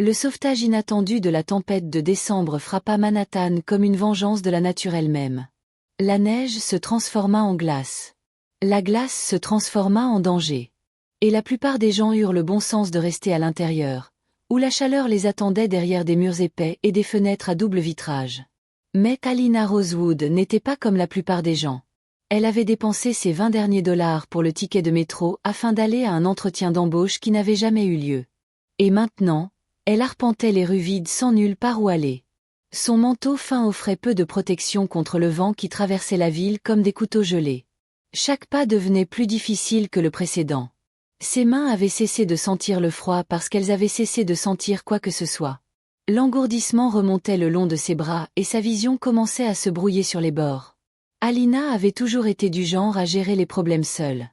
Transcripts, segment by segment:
Le sauvetage inattendu de la tempête de décembre frappa Manhattan comme une vengeance de la nature elle-même. La neige se transforma en glace. La glace se transforma en danger. Et la plupart des gens eurent le bon sens de rester à l'intérieur, où la chaleur les attendait derrière des murs épais et des fenêtres à double vitrage. Mais Alina Rosewood n'était pas comme la plupart des gens. Elle avait dépensé ses 20 derniers dollars pour le ticket de métro afin d'aller à un entretien d'embauche qui n'avait jamais eu lieu. Et maintenant, elle arpentait les rues vides sans nulle part où aller. Son manteau fin offrait peu de protection contre le vent qui traversait la ville comme des couteaux gelés. Chaque pas devenait plus difficile que le précédent. Ses mains avaient cessé de sentir le froid parce qu'elles avaient cessé de sentir quoi que ce soit. L'engourdissement remontait le long de ses bras et sa vision commençait à se brouiller sur les bords. Alina avait toujours été du genre à gérer les problèmes seule.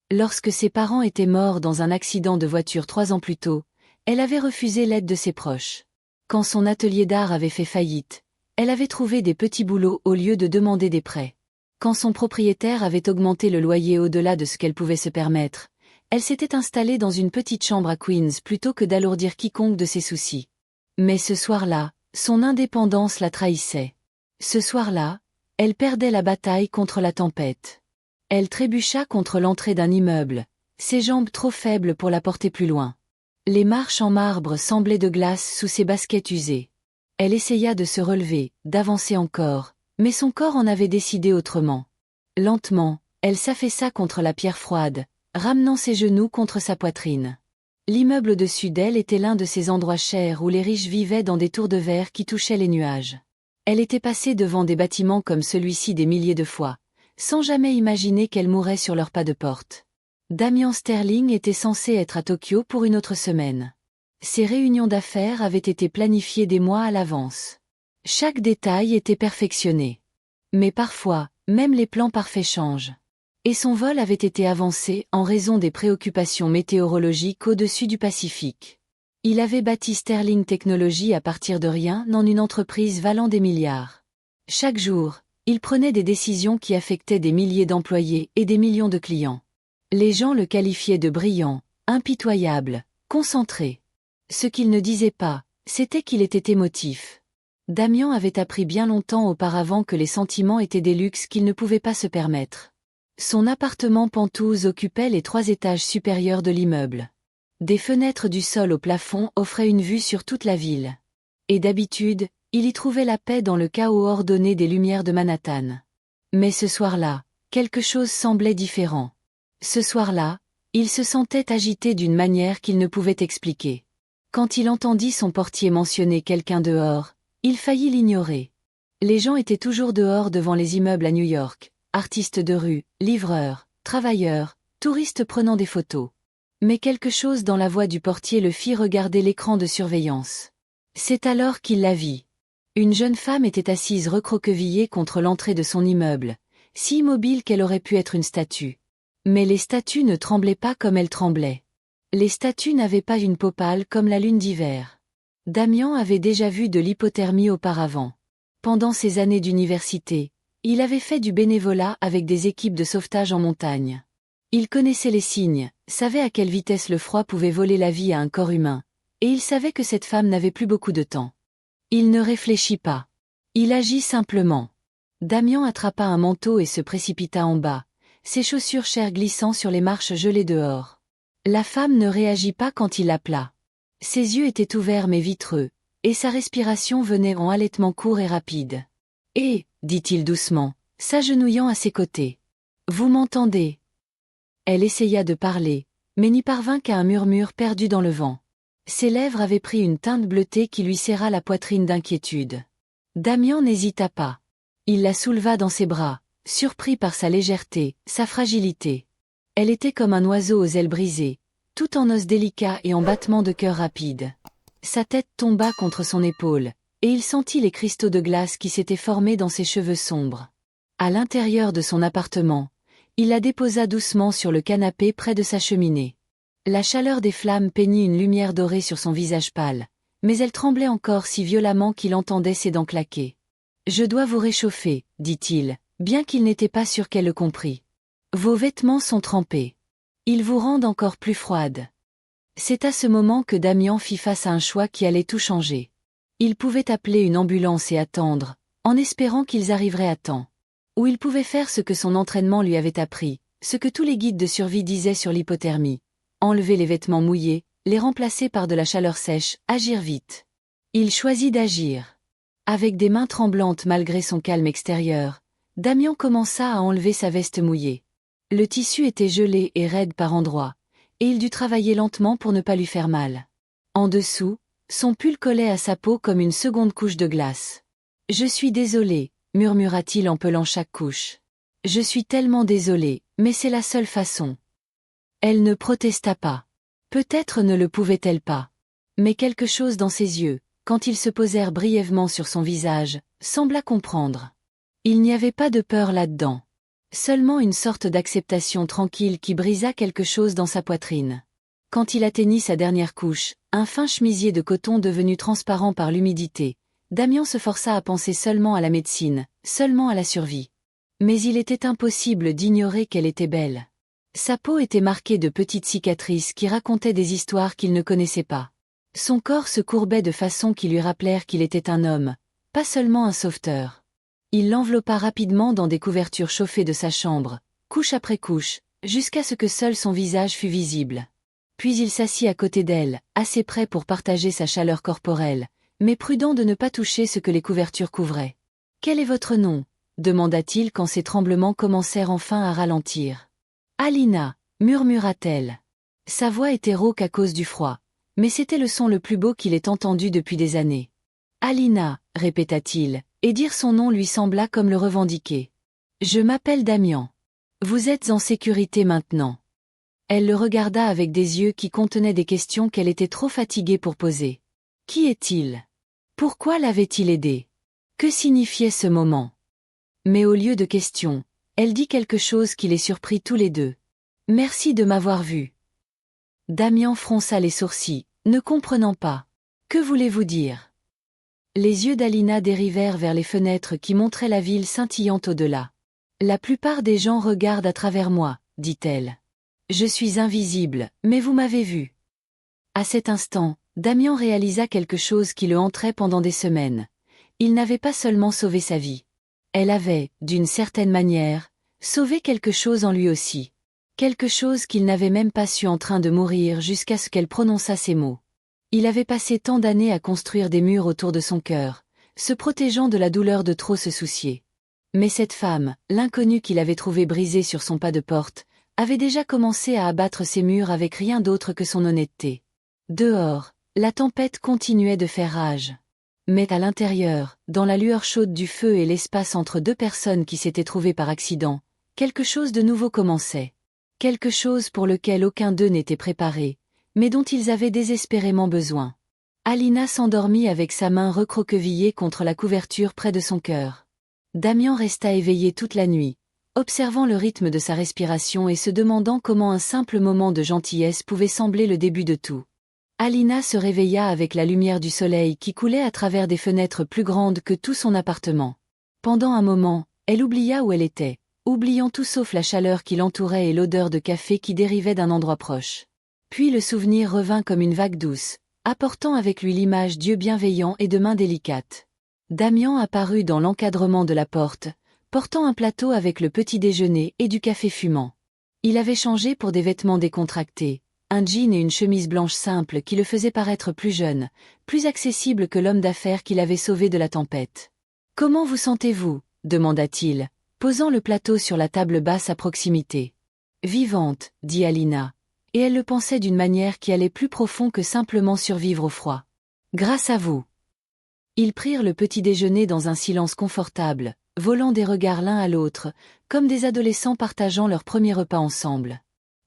Lorsque ses parents étaient morts dans un accident de voiture 3 ans plus tôt, elle avait refusé l'aide de ses proches. Quand son atelier d'art avait fait faillite, elle avait trouvé des petits boulots au lieu de demander des prêts. Quand son propriétaire avait augmenté le loyer au-delà de ce qu'elle pouvait se permettre, elle s'était installée dans une petite chambre à Queens plutôt que d'alourdir quiconque de ses soucis. Mais ce soir-là, son indépendance la trahissait. Ce soir-là, elle perdait la bataille contre la tempête. Elle trébucha contre l'entrée d'un immeuble, ses jambes trop faibles pour la porter plus loin. Les marches en marbre semblaient de glace sous ses baskets usées. Elle essaya de se relever, d'avancer encore, mais son corps en avait décidé autrement. Lentement, elle s'affaissa contre la pierre froide, ramenant ses genoux contre sa poitrine. L'immeuble au-dessus d'elle était l'un de ces endroits chers où les riches vivaient dans des tours de verre qui touchaient les nuages. Elle était passée devant des bâtiments comme celui-ci des milliers de fois, sans jamais imaginer qu'elle mourrait sur leur pas de porte. Damian Sterling était censé être à Tokyo pour une autre semaine. Ses réunions d'affaires avaient été planifiées des mois à l'avance. Chaque détail était perfectionné. Mais parfois, même les plans parfaits changent. Et son vol avait été avancé en raison des préoccupations météorologiques au-dessus du Pacifique. Il avait bâti Sterling Technologies à partir de rien en une entreprise valant des milliards. Chaque jour, il prenait des décisions qui affectaient des milliers d'employés et des millions de clients. Les gens le qualifiaient de brillant, impitoyable, concentré. Ce qu'il ne disait pas, c'était qu'il était émotif. Damian avait appris bien longtemps auparavant que les sentiments étaient des luxes qu'il ne pouvait pas se permettre. Son appartement penthouse occupait les 3 étages supérieurs de l'immeuble. Des fenêtres du sol au plafond offraient une vue sur toute la ville. Et d'habitude, il y trouvait la paix dans le chaos ordonné des lumières de Manhattan. Mais ce soir-là, quelque chose semblait différent. Ce soir-là, il se sentait agité d'une manière qu'il ne pouvait expliquer. Quand il entendit son portier mentionner quelqu'un dehors, il faillit l'ignorer. Les gens étaient toujours dehors devant les immeubles à New York, artistes de rue, livreurs, travailleurs, touristes prenant des photos. Mais quelque chose dans la voix du portier le fit regarder l'écran de surveillance. C'est alors qu'il la vit. Une jeune femme était assise recroquevillée contre l'entrée de son immeuble, si immobile qu'elle aurait pu être une statue. Mais les statues ne tremblaient pas comme elle tremblait. Les statues n'avaient pas une peau pâle comme la lune d'hiver. Damian avait déjà vu de l'hypothermie auparavant. Pendant ses années d'université, il avait fait du bénévolat avec des équipes de sauvetage en montagne. Il connaissait les signes, savait à quelle vitesse le froid pouvait voler la vie à un corps humain, et il savait que cette femme n'avait plus beaucoup de temps. Il ne réfléchit pas. Il agit simplement. Damian attrapa un manteau et se précipita en bas, ses chaussures chères glissant sur les marches gelées dehors. La femme ne réagit pas quand il l'appela. Ses yeux étaient ouverts mais vitreux, et sa respiration venait en halètement court et rapide. « Eh » dit-il doucement, s'agenouillant à ses côtés. « Vous m'entendez » Elle essaya de parler, mais n'y parvint qu'à un murmure perdu dans le vent. Ses lèvres avaient pris une teinte bleutée qui lui serra la poitrine d'inquiétude. Damian n'hésita pas. Il la souleva dans ses bras, surpris par sa légèreté, sa fragilité. Elle était comme un oiseau aux ailes brisées, tout en os délicats et en battements de cœur rapides. Sa tête tomba contre son épaule, et il sentit les cristaux de glace qui s'étaient formés dans ses cheveux sombres. À l'intérieur de son appartement, il la déposa doucement sur le canapé près de sa cheminée. La chaleur des flammes peignit une lumière dorée sur son visage pâle, mais elle tremblait encore si violemment qu'il entendait ses dents claquer. « Je dois vous réchauffer, dit-il, bien qu'il n'était pas sûr qu'elle le comprît. Vos vêtements sont trempés. Ils vous rendent encore plus froide. C'est à ce moment que Damian fit face à un choix qui allait tout changer. Il pouvait appeler une ambulance et attendre, en espérant qu'ils arriveraient à temps. Ou il pouvait faire ce que son entraînement lui avait appris, ce que tous les guides de survie disaient sur l'hypothermie. Enlever les vêtements mouillés, les remplacer par de la chaleur sèche, agir vite. Il choisit d'agir. Avec des mains tremblantes malgré son calme extérieur, Damian commença à enlever sa veste mouillée. Le tissu était gelé et raide par endroits, et il dut travailler lentement pour ne pas lui faire mal. En dessous, son pull collait à sa peau comme une seconde couche de glace. « Je suis désolé », murmura-t-il en pelant chaque couche. « Je suis tellement désolé, mais c'est la seule façon. » Elle ne protesta pas. Peut-être ne le pouvait-elle pas. Mais quelque chose dans ses yeux, quand ils se posèrent brièvement sur son visage, sembla comprendre. Il n'y avait pas de peur là-dedans. Seulement une sorte d'acceptation tranquille qui brisa quelque chose dans sa poitrine. Quand il atteignit sa dernière couche, un fin chemisier de coton devenu transparent par l'humidité, Damian se força à penser seulement à la médecine, seulement à la survie. Mais il était impossible d'ignorer qu'elle était belle. Sa peau était marquée de petites cicatrices qui racontaient des histoires qu'il ne connaissait pas. Son corps se courbait de façon qui lui rappelèrent qu'il était un homme, pas seulement un sauveteur. Il l'enveloppa rapidement dans des couvertures chauffées de sa chambre, couche après couche, jusqu'à ce que seul son visage fût visible. Puis il s'assit à côté d'elle, assez près pour partager sa chaleur corporelle, mais prudent de ne pas toucher ce que les couvertures couvraient. « Quel est votre nom ?» demanda-t-il quand ses tremblements commencèrent enfin à ralentir. « Alina » murmura-t-elle. Sa voix était rauque à cause du froid, mais c'était le son le plus beau qu'il ait entendu depuis des années. « Alina » répéta-t-il, et dire son nom lui sembla comme le revendiquer. « Je m'appelle Damian. Vous êtes en sécurité maintenant. » Elle le regarda avec des yeux qui contenaient des questions qu'elle était trop fatiguée pour poser. Qui est-il? Pourquoi l'avait-il aidé? Que signifiait ce moment? Mais au lieu de questions, elle dit quelque chose qui les surprit tous les deux. « Merci de m'avoir vu. » Damian fronça les sourcils, ne comprenant pas. « Que voulez-vous dire ?» Les yeux d'Alina dérivèrent vers les fenêtres qui montraient la ville scintillante au-delà. « La plupart des gens regardent à travers moi, » dit-elle. « Je suis invisible, mais vous m'avez vu. » À cet instant, Damian réalisa quelque chose qui le hanterait pendant des semaines. Il n'avait pas seulement sauvé sa vie. Elle avait, d'une certaine manière, sauvé quelque chose en lui aussi. Quelque chose qu'il n'avait même pas su en train de mourir jusqu'à ce qu'elle prononçât ces mots. Il avait passé tant d'années à construire des murs autour de son cœur, se protégeant de la douleur de trop se soucier. Mais cette femme, l'inconnue qu'il avait trouvée brisée sur son pas de porte, avait déjà commencé à abattre ces murs avec rien d'autre que son honnêteté. Dehors, la tempête continuait de faire rage. Mais à l'intérieur, dans la lueur chaude du feu et l'espace entre deux personnes qui s'étaient trouvées par accident, quelque chose de nouveau commençait. Quelque chose pour lequel aucun d'eux n'était préparé, mais dont ils avaient désespérément besoin. Alina s'endormit avec sa main recroquevillée contre la couverture près de son cœur. Damian resta éveillé toute la nuit, observant le rythme de sa respiration et se demandant comment un simple moment de gentillesse pouvait sembler le début de tout. Alina se réveilla avec la lumière du soleil qui coulait à travers des fenêtres plus grandes que tout son appartement. Pendant un moment, elle oublia où elle était, oubliant tout sauf la chaleur qui l'entourait et l'odeur de café qui dérivait d'un endroit proche. Puis le souvenir revint comme une vague douce, apportant avec lui l'image d'yeux bienveillants et de mains délicates. Damian apparut dans l'encadrement de la porte, portant un plateau avec le petit déjeuner et du café fumant. Il avait changé pour des vêtements décontractés, un jean et une chemise blanche simple qui le faisaient paraître plus jeune, plus accessible que l'homme d'affaires qui l'avait sauvé de la tempête. « Comment vous sentez-vous » demanda-t-il, posant le plateau sur la table basse à proximité. « Vivante » dit Alina, et elle le pensait d'une manière qui allait plus profond que simplement survivre au froid. « Grâce à vous. » Ils prirent le petit déjeuner dans un silence confortable, volant des regards l'un à l'autre, comme des adolescents partageant leur premier repas ensemble.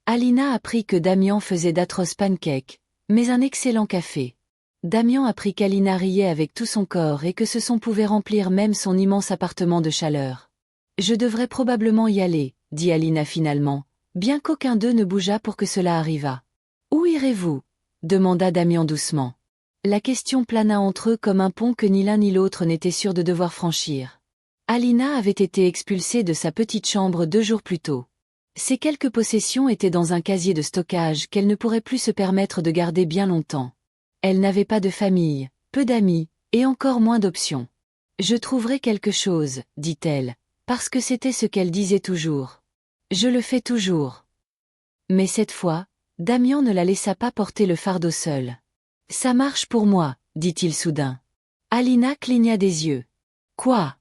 Alina apprit que Damian faisait d'atroces pancakes, mais un excellent café. Damian apprit qu'Alina riait avec tout son corps et que ce son pouvait remplir même son immense appartement de chaleur. « Je devrais probablement y aller, » dit Alina finalement, bien qu'aucun d'eux ne bougea pour que cela arrivât. « Où irez-vous » demanda Damian doucement. La question plana entre eux comme un pont que ni l'un ni l'autre n'était sûr de devoir franchir. Alina avait été expulsée de sa petite chambre 2 jours plus tôt. Ces quelques possessions étaient dans un casier de stockage qu'elle ne pourrait plus se permettre de garder bien longtemps. Elle n'avait pas de famille, peu d'amis, et encore moins d'options. Je trouverai quelque chose, dit-elle, parce que c'était ce qu'elle disait toujours. Je le fais toujours. Mais cette fois, Damian ne la laissa pas porter le fardeau seul. Ça marche pour moi, dit-il soudain. Alina cligna des yeux. Quoi?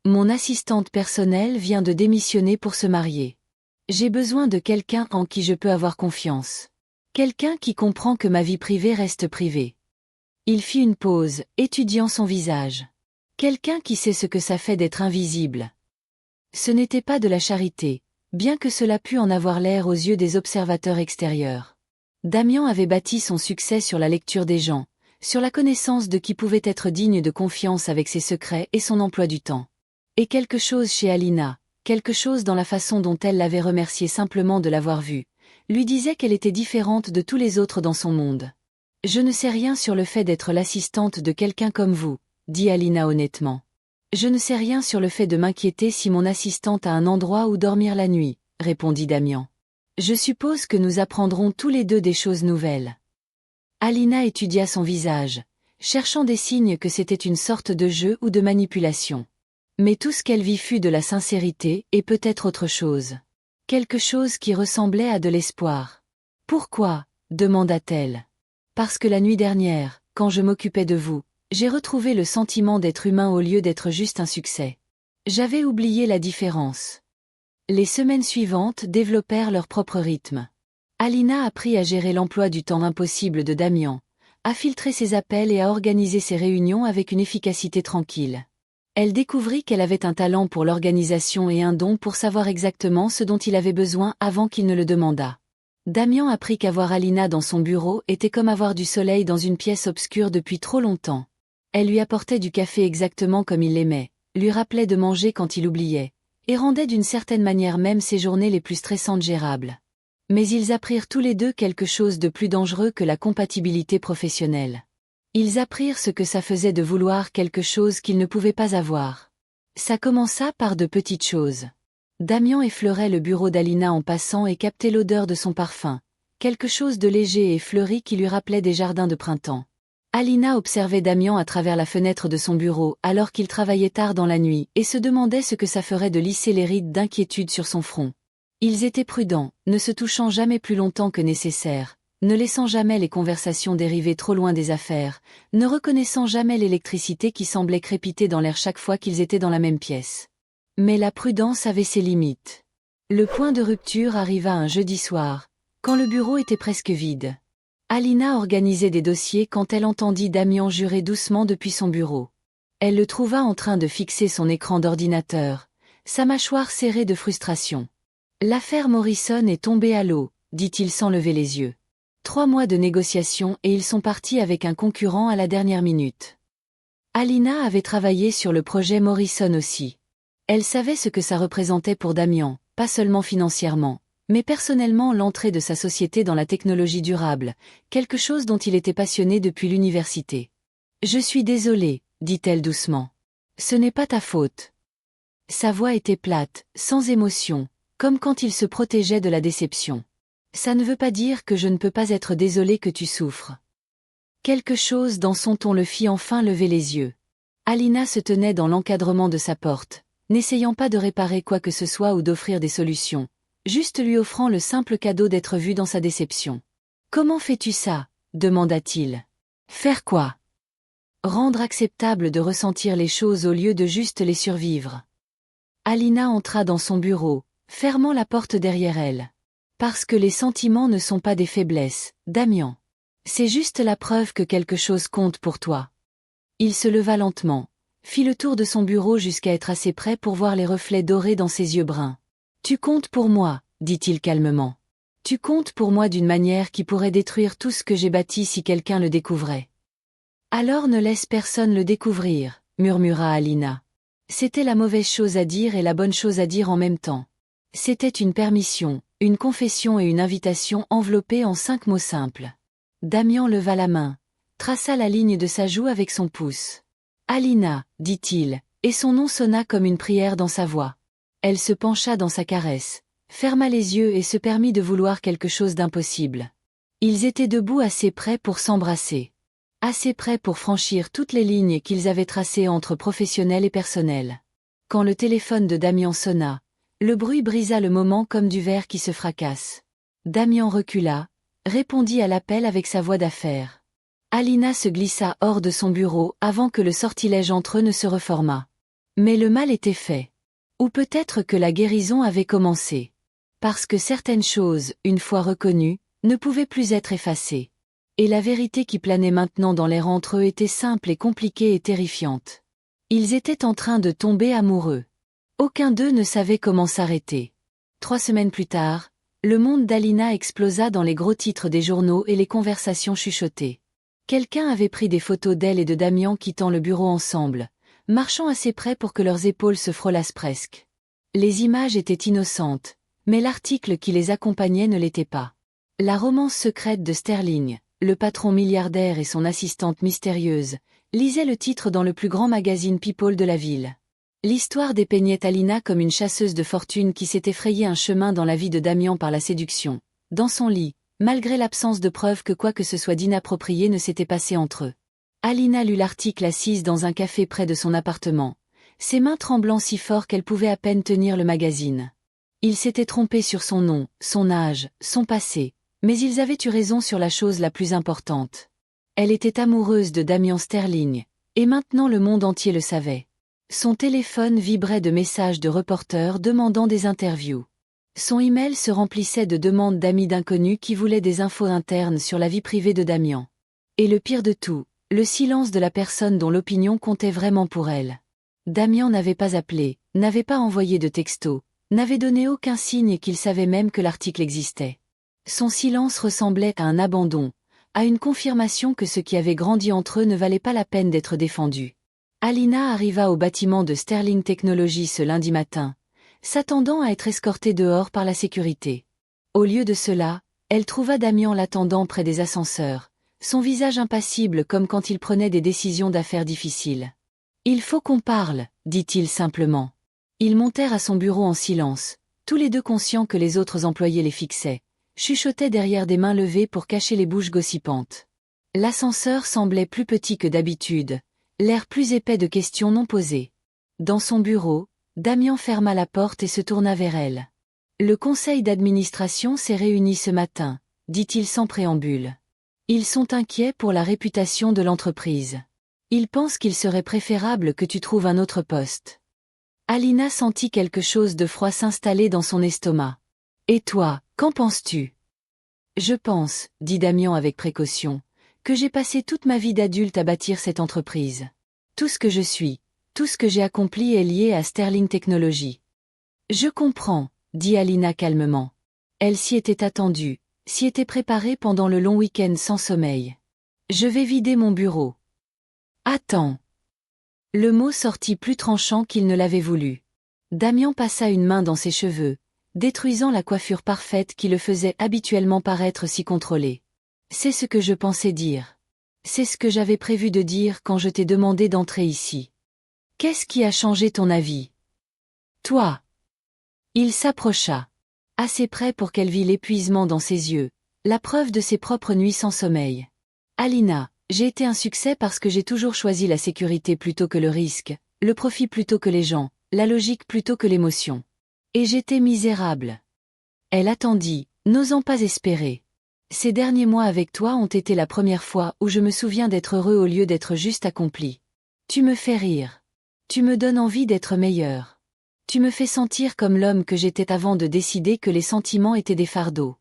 Mon assistante personnelle vient de démissionner pour se marier. J'ai besoin de quelqu'un en qui je peux avoir confiance. Quelqu'un qui comprend que ma vie privée reste privée. Il fit une pause, étudiant son visage. Quelqu'un qui sait ce que ça fait d'être invisible. Ce n'était pas de la charité, bien que cela pût en avoir l'air aux yeux des observateurs extérieurs. Damian avait bâti son succès sur la lecture des gens, sur la connaissance de qui pouvait être digne de confiance avec ses secrets et son emploi du temps. Et quelque chose chez Alina, quelque chose dans la façon dont elle l'avait remercié simplement de l'avoir vue, lui disait qu'elle était différente de tous les autres dans son monde. « Je ne sais rien sur le fait d'être l'assistante de quelqu'un comme vous, » dit Alina honnêtement. « Je ne sais rien sur le fait de m'inquiéter si mon assistante a un endroit où dormir la nuit, » répondit Damian. « Je suppose que nous apprendrons tous les deux des choses nouvelles. » Alina étudia son visage, cherchant des signes que c'était une sorte de jeu ou de manipulation. Mais tout ce qu'elle vit fut de la sincérité et peut-être autre chose. Quelque chose qui ressemblait à de l'espoir. « Pourquoi ?» demanda-t-elle. « Parce que la nuit dernière, quand je m'occupais de vous, j'ai retrouvé le sentiment d'être humain au lieu d'être juste un succès. J'avais oublié la différence. » Les semaines suivantes développèrent leur propre rythme. Alina apprit à gérer l'emploi du temps impossible de Damian, à filtrer ses appels et à organiser ses réunions avec une efficacité tranquille. Elle découvrit qu'elle avait un talent pour l'organisation et un don pour savoir exactement ce dont il avait besoin avant qu'il ne le demandât. Damian apprit qu'avoir Alina dans son bureau était comme avoir du soleil dans une pièce obscure depuis trop longtemps. Elle lui apportait du café exactement comme il l'aimait, lui rappelait de manger quand il oubliait, et rendait d'une certaine manière même ses journées les plus stressantes gérables. Mais ils apprirent tous les deux quelque chose de plus dangereux que la compatibilité professionnelle. Ils apprirent ce que ça faisait de vouloir quelque chose qu'ils ne pouvaient pas avoir. Ça commença par de petites choses. Damian effleurait le bureau d'Alina en passant et captait l'odeur de son parfum, quelque chose de léger et fleuri qui lui rappelait des jardins de printemps. Alina observait Damian à travers la fenêtre de son bureau alors qu'il travaillait tard dans la nuit et se demandait ce que ça ferait de lisser les rides d'inquiétude sur son front. Ils étaient prudents, ne se touchant jamais plus longtemps que nécessaire, ne laissant jamais les conversations dériver trop loin des affaires, ne reconnaissant jamais l'électricité qui semblait crépiter dans l'air chaque fois qu'ils étaient dans la même pièce. Mais la prudence avait ses limites. Le point de rupture arriva un jeudi soir, quand le bureau était presque vide. Alina organisait des dossiers quand elle entendit Damian jurer doucement depuis son bureau. Elle le trouva en train de fixer son écran d'ordinateur, sa mâchoire serrée de frustration. « L'affaire Morrison est tombée à l'eau, » dit-il sans lever les yeux. 3 mois de négociations et ils sont partis avec un concurrent à la dernière minute. Alina avait travaillé sur le projet Morrison aussi. Elle savait ce que ça représentait pour Damian, pas seulement financièrement, mais personnellement l'entrée de sa société dans la technologie durable, quelque chose dont il était passionné depuis l'université. « Je suis désolée, dit-elle doucement. Ce n'est pas ta faute. » Sa voix était plate, sans émotion, comme quand il se protégeait de la déception. « Ça ne veut pas dire que je ne peux pas être désolée que tu souffres. » Quelque chose dans son ton le fit enfin lever les yeux. Alina se tenait dans l'encadrement de sa porte, n'essayant pas de réparer quoi que ce soit ou d'offrir des solutions, juste lui offrant le simple cadeau d'être vue dans sa déception. « Comment fais-tu ça ?» demanda-t-il. « Faire quoi ? Rendre acceptable de ressentir les choses au lieu de juste les survivre. » Alina entra dans son bureau, fermant la porte derrière elle. « Parce que les sentiments ne sont pas des faiblesses, Damian. C'est juste la preuve que quelque chose compte pour toi. » Il se leva lentement, fit le tour de son bureau jusqu'à être assez près pour voir les reflets dorés dans ses yeux bruns. « Tu comptes pour moi, » dit-il calmement. « Tu comptes pour moi d'une manière qui pourrait détruire tout ce que j'ai bâti si quelqu'un le découvrait. »« Alors ne laisse personne le découvrir, » murmura Alina. C'était la mauvaise chose à dire et la bonne chose à dire en même temps. C'était une permission, une confession et une invitation enveloppées en 5 mots simples. Damian leva la main, traça la ligne de sa joue avec son pouce. « Alina, » dit-il, et son nom sonna comme une prière dans sa voix. Elle se pencha dans sa caresse, ferma les yeux et se permit de vouloir quelque chose d'impossible. Ils étaient debout assez près pour s'embrasser. Assez près pour franchir toutes les lignes qu'ils avaient tracées entre professionnel et personnel. Quand le téléphone de Damian sonna, le bruit brisa le moment comme du verre qui se fracasse. Damian recula, répondit à l'appel avec sa voix d'affaires. Alina se glissa hors de son bureau avant que le sortilège entre eux ne se reformât. Mais le mal était fait. Ou peut-être que la guérison avait commencé. Parce que certaines choses, une fois reconnues, ne pouvaient plus être effacées. Et la vérité qui planait maintenant dans l'air entre eux était simple et compliquée et terrifiante. Ils étaient en train de tomber amoureux. Aucun d'eux ne savait comment s'arrêter. 3 semaines plus tard, le monde d'Alina explosa dans les gros titres des journaux et les conversations chuchotées. Quelqu'un avait pris des photos d'elle et de Damian quittant le bureau ensemble, marchant assez près pour que leurs épaules se frôlassent presque. Les images étaient innocentes, mais l'article qui les accompagnait ne l'était pas. La romance secrète de Sterling, le patron milliardaire et son assistante mystérieuse, lisait le titre dans le plus grand magazine People de la ville. L'histoire dépeignait Alina comme une chasseuse de fortune qui s'était frayé un chemin dans la vie de Damian par la séduction, dans son lit, malgré l'absence de preuves que quoi que ce soit d'inapproprié ne s'était passé entre eux. Alina lut l'article assise dans un café près de son appartement, ses mains tremblant si fort qu'elle pouvait à peine tenir le magazine. Il s'était trompé sur son nom, son âge, son passé, mais ils avaient eu raison sur la chose la plus importante. Elle était amoureuse de Damian Sterling, et maintenant le monde entier le savait. Son téléphone vibrait de messages de reporters demandant des interviews. Son email se remplissait de demandes d'amis d'inconnus qui voulaient des infos internes sur la vie privée de Damian. Et le pire de tout, le silence de la personne dont l'opinion comptait vraiment pour elle. Damian n'avait pas appelé, n'avait pas envoyé de texto, n'avait donné aucun signe qu'il savait même que l'article existait. Son silence ressemblait à un abandon, à une confirmation que ce qui avait grandi entre eux ne valait pas la peine d'être défendu. Alina arriva au bâtiment de Sterling Technologies ce lundi matin, s'attendant à être escortée dehors par la sécurité. Au lieu de cela, elle trouva Damian l'attendant près des ascenseurs, son visage impassible comme quand il prenait des décisions d'affaires difficiles. « Il faut qu'on parle », dit-il simplement. Ils montèrent à son bureau en silence, tous les deux conscients que les autres employés les fixaient, chuchotaient derrière des mains levées pour cacher les bouches gossipantes. L'ascenseur semblait plus petit que d'habitude, l'air plus épais de questions non posées. Dans son bureau, Damian ferma la porte et se tourna vers elle. « Le conseil d'administration s'est réuni ce matin, » dit-il sans préambule. « Ils sont inquiets pour la réputation de l'entreprise. Ils pensent qu'il serait préférable que tu trouves un autre poste. » Alina sentit quelque chose de froid s'installer dans son estomac. « Et toi, qu'en penses-tu » ? « Je pense, » dit Damian avec précaution, « que j'ai passé toute ma vie d'adulte à bâtir cette entreprise. Tout ce que je suis, tout ce que j'ai accompli est lié à Sterling Technologies. »« Je comprends, » dit Alina calmement. Elle s'y était attendue, s'y était préparée pendant le long week-end sans sommeil. « Je vais vider mon bureau. »« Attends !» Le mot sortit plus tranchant qu'il ne l'avait voulu. Damian passa une main dans ses cheveux, détruisant la coiffure parfaite qui le faisait habituellement paraître si contrôlé. « C'est ce que je pensais dire. C'est ce que j'avais prévu de dire quand je t'ai demandé d'entrer ici. Qu'est-ce qui a changé ton avis ? Toi !» Il s'approcha. Assez près pour qu'elle vît l'épuisement dans ses yeux, la preuve de ses propres nuits sans sommeil. « Alina, j'ai été un succès parce que j'ai toujours choisi la sécurité plutôt que le risque, le profit plutôt que les gens, la logique plutôt que l'émotion. Et j'étais misérable. » Elle attendit, n'osant pas espérer. « Ces derniers mois avec toi ont été la première fois où je me souviens d'être heureux au lieu d'être juste accompli. Tu me fais rire. Tu me donnes envie d'être meilleur. Tu me fais sentir comme l'homme que j'étais avant de décider que les sentiments étaient des fardeaux. »«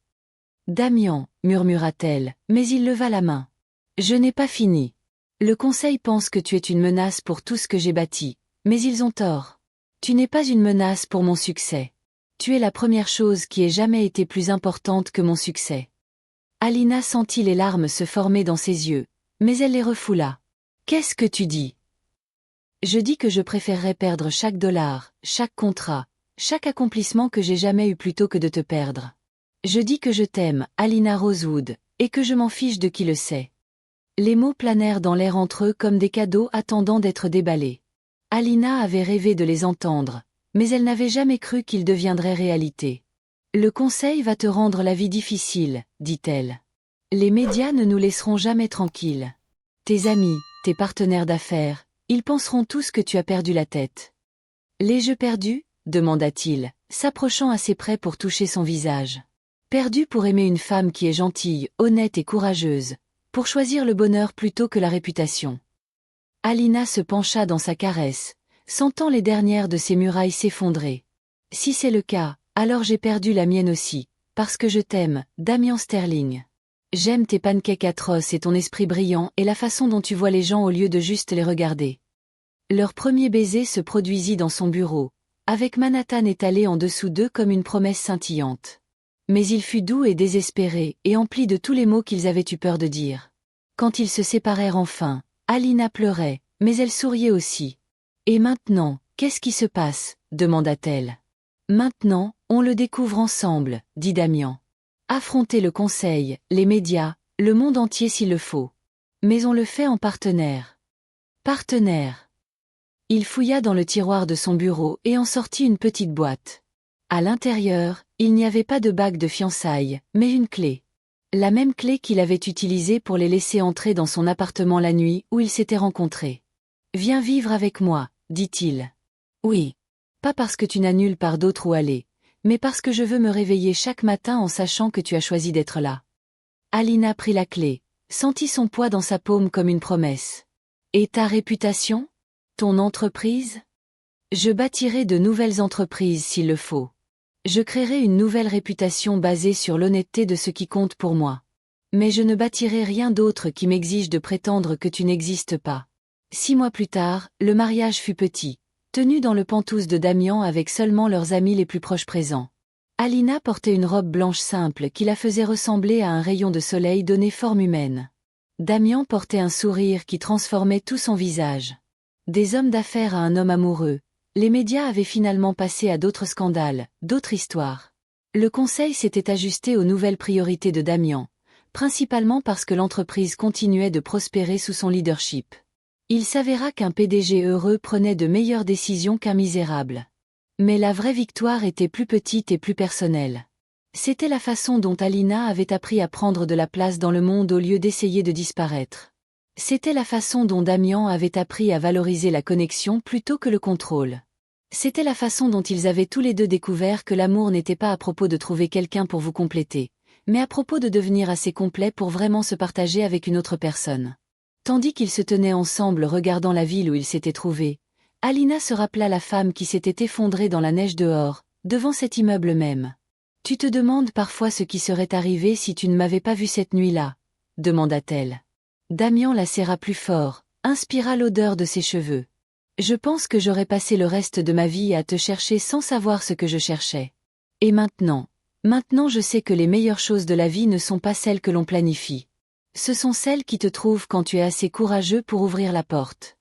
Damian, » murmura-t-elle, mais il leva la main. « Je n'ai pas fini. Le conseil pense que tu es une menace pour tout ce que j'ai bâti, mais ils ont tort. Tu n'es pas une menace pour mon succès. Tu es la première chose qui ait jamais été plus importante que mon succès. » Alina sentit les larmes se former dans ses yeux, mais elle les refoula. « Qu'est-ce que tu dis ? » ?»« Je dis que je préférerais perdre chaque dollar, chaque contrat, chaque accomplissement que j'ai jamais eu plutôt que de te perdre. Je dis que je t'aime, Alina Rosewood, et que je m'en fiche de qui le sait. » Les mots planèrent dans l'air entre eux comme des cadeaux attendant d'être déballés. Alina avait rêvé de les entendre, mais elle n'avait jamais cru qu'ils deviendraient réalité. Le conseil va te rendre la vie difficile, dit-elle. Les médias ne nous laisseront jamais tranquilles. Tes amis, tes partenaires d'affaires, ils penseront tous que tu as perdu la tête. L'ai-je perdu ? Demanda-t-il, s'approchant assez près pour toucher son visage. Perdu pour aimer une femme qui est gentille, honnête et courageuse, pour choisir le bonheur plutôt que la réputation. Alina se pencha dans sa caresse, sentant les dernières de ses murailles s'effondrer. Si c'est le cas, alors j'ai perdu la mienne aussi, parce que je t'aime, Damian Sterling. J'aime tes pancakes atroces et ton esprit brillant et la façon dont tu vois les gens au lieu de juste les regarder. Leur premier baiser se produisit dans son bureau, avec Manhattan étalé en dessous d'eux comme une promesse scintillante. Mais il fut doux et désespéré et empli de tous les mots qu'ils avaient eu peur de dire. Quand ils se séparèrent enfin, Alina pleurait, mais elle souriait aussi. « Et maintenant, qu'est-ce qui se passe ?» demanda-t-elle. « Maintenant, on le découvre ensemble, » dit Damian. « Affronter le conseil, les médias, le monde entier s'il le faut. Mais on le fait en partenaire. » Partenaire. Il fouilla dans le tiroir de son bureau et en sortit une petite boîte. À l'intérieur, il n'y avait pas de bague de fiançailles, mais une clé. La même clé qu'il avait utilisée pour les laisser entrer dans son appartement la nuit où ils s'étaient rencontrés. « Viens vivre avec moi, » dit-il. « Oui. Pas parce que tu n'as nulle part d'autre où aller, mais parce que je veux me réveiller chaque matin en sachant que tu as choisi d'être là. » Alina prit la clé, sentit son poids dans sa paume comme une promesse. « Et ta réputation ? Ton entreprise ? Je bâtirai de nouvelles entreprises s'il le faut. Je créerai une nouvelle réputation basée sur l'honnêteté de ce qui compte pour moi. Mais je ne bâtirai rien d'autre qui m'exige de prétendre que tu n'existes pas. » 6 mois plus tard, le mariage fut petit, tenu dans le penthouse de Damian avec seulement leurs amis les plus proches présents. Alina portait une robe blanche simple qui la faisait ressembler à un rayon de soleil donné forme humaine. Damian portait un sourire qui transformait tout son visage. Des hommes d'affaires à un homme amoureux, les médias avaient finalement passé à d'autres scandales, d'autres histoires. Le conseil s'était ajusté aux nouvelles priorités de Damian, principalement parce que l'entreprise continuait de prospérer sous son leadership. Il s'avéra qu'un PDG heureux prenait de meilleures décisions qu'un misérable. Mais la vraie victoire était plus petite et plus personnelle. C'était la façon dont Alina avait appris à prendre de la place dans le monde au lieu d'essayer de disparaître. C'était la façon dont Damian avait appris à valoriser la connexion plutôt que le contrôle. C'était la façon dont ils avaient tous les deux découvert que l'amour n'était pas à propos de trouver quelqu'un pour vous compléter, mais à propos de devenir assez complet pour vraiment se partager avec une autre personne. Tandis qu'ils se tenaient ensemble regardant la ville où ils s'étaient trouvés, Alina se rappela la femme qui s'était effondrée dans la neige dehors, devant cet immeuble même. « Tu te demandes parfois ce qui serait arrivé si tu ne m'avais pas vue cette nuit-là » demanda-t-elle. Damian la serra plus fort, inspira l'odeur de ses cheveux. « Je pense que j'aurais passé le reste de ma vie à te chercher sans savoir ce que je cherchais. Et maintenant je sais que les meilleures choses de la vie ne sont pas celles que l'on planifie. Ce sont celles qui te trouvent quand tu es assez courageux pour ouvrir la porte. »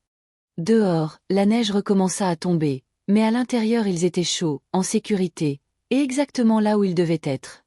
Dehors, la neige recommença à tomber, mais à l'intérieur ils étaient chauds, en sécurité, et exactement là où ils devaient être.